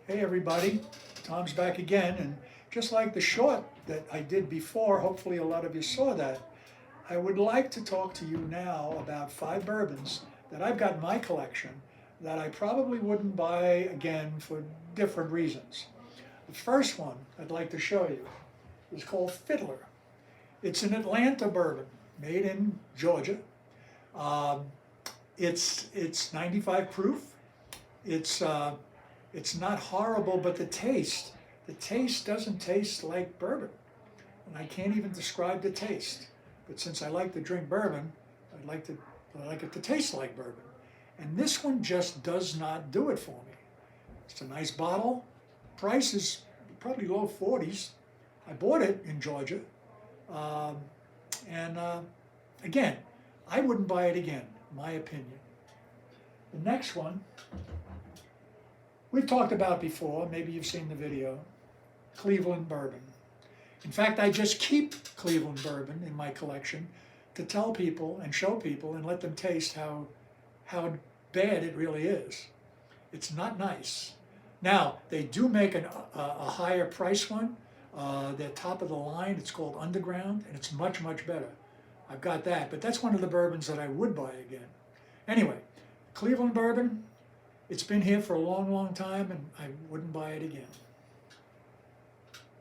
Hey everybody, Tom's back again, and just like the short that I did before, hopefully a lot of you saw that, I would like to talk to you now about 5 bourbons that I've got in my collection that I probably wouldn't buy again for different reasons. The first one I'd like to show you is called Fiddler. It's an Atlanta bourbon made in Georgia. It's 95 proof. It's not horrible, but the taste doesn't taste like bourbon. And I can't even describe the taste. But since I like to drink bourbon, I like it to taste like bourbon. And this one just does not do it for me. It's a nice bottle. Price is probably low 40s. I bought it in Georgia. Again, I wouldn't buy it again, my opinion. The next one, we've talked about before, maybe you've seen the video, Cleveland Bourbon. In fact, I just keep Cleveland Bourbon in my collection to tell people and show people and let them taste how bad it really is. It's not nice. Now, they do make a higher price one. They're top of the line. It's called Underground, and it's much, much better. I've got that, but that's one of the bourbons that I would buy again. Anyway, Cleveland Bourbon, it's been here for a long, long time, and I wouldn't buy it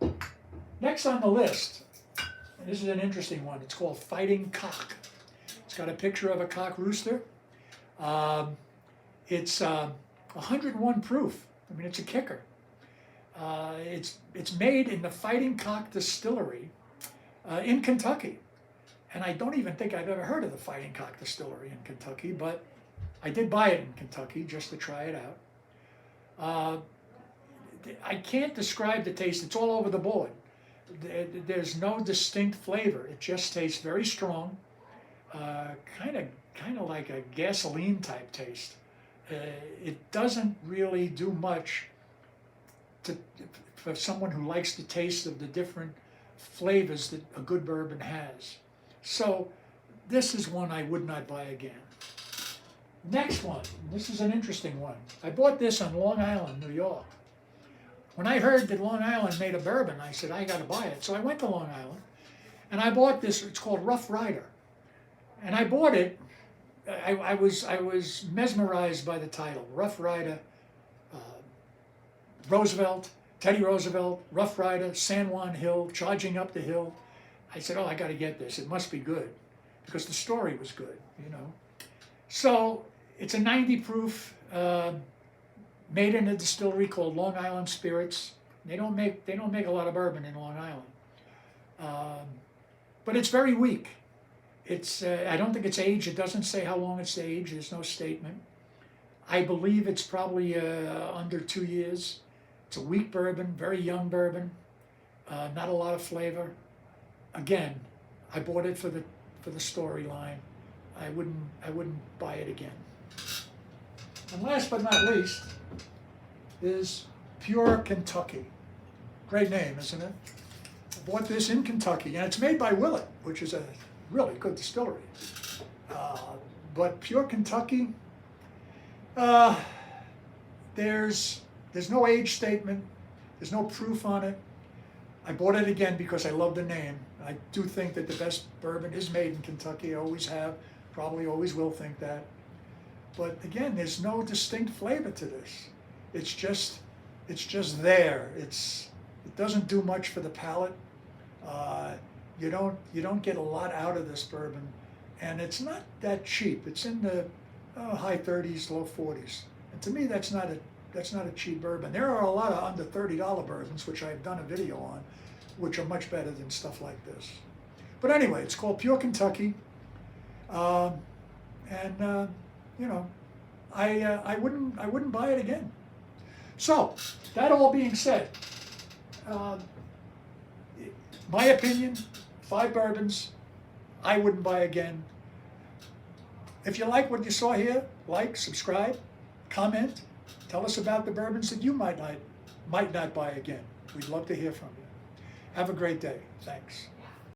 again. Next on the list, and this is an interesting one, it's called Fighting Cock. It's got a picture of a cock rooster. It's 101 proof. I mean, it's a kicker. It's made in the Fighting Cock Distillery in Kentucky. And I don't even think I've ever heard of the Fighting Cock Distillery in Kentucky, but I did buy it in Kentucky just to try it out. I can't describe the taste. It's all over the board. There's no distinct flavor. It just tastes very strong, kind of like a gasoline type taste. It doesn't really do much for someone who likes the taste of the different flavors that a good bourbon has. So this is one I would not buy again. Next one, this is an interesting one. I bought this on Long Island, New York. When I heard that Long Island made a bourbon, I said, I got to buy it. So I went to Long Island, and I bought this. It's called Rough Rider. And I bought it. I was mesmerized by the title, Rough Rider, Roosevelt, Teddy Roosevelt, Rough Rider, San Juan Hill, charging up the hill. I said, oh, I got to get this. It must be good, because the story was good, you know. So it's a 90 proof, made in a distillery called Long Island Spirits. They don't make a lot of bourbon in Long Island, but it's very weak. It's I don't think it's aged. It doesn't say how long it's aged. There's no statement. I believe it's probably under 2 years. It's a weak bourbon, very young bourbon, not a lot of flavor. Again, I bought it for the storyline. I wouldn't buy it again. And last but not least is Pure Kentucky. Great name, isn't it? I bought this in Kentucky, and it's made by Willett, which is a really good distillery. But Pure Kentucky, there's no age statement. There's no proof on it. I bought it again because I love the name. I do think that the best bourbon is made in Kentucky. I always have, probably always will think that. But again, there's no distinct flavor to this. It's just there. It doesn't do much for the palate. You don't get a lot out of this bourbon, and it's not that cheap. It's in the high 30s, low 40s. And to me, that's not a cheap bourbon. There are a lot of under $30 bourbons, which I've done a video on, which are much better than stuff like this. But anyway, it's called Pure Kentucky, you know, I wouldn't buy it again. So that all being said, my opinion, 5 bourbons I wouldn't buy again. If you like what you saw here, like, subscribe, comment, tell us about the bourbons that you might not buy again. We'd love to hear from you. Have a great day. Thanks.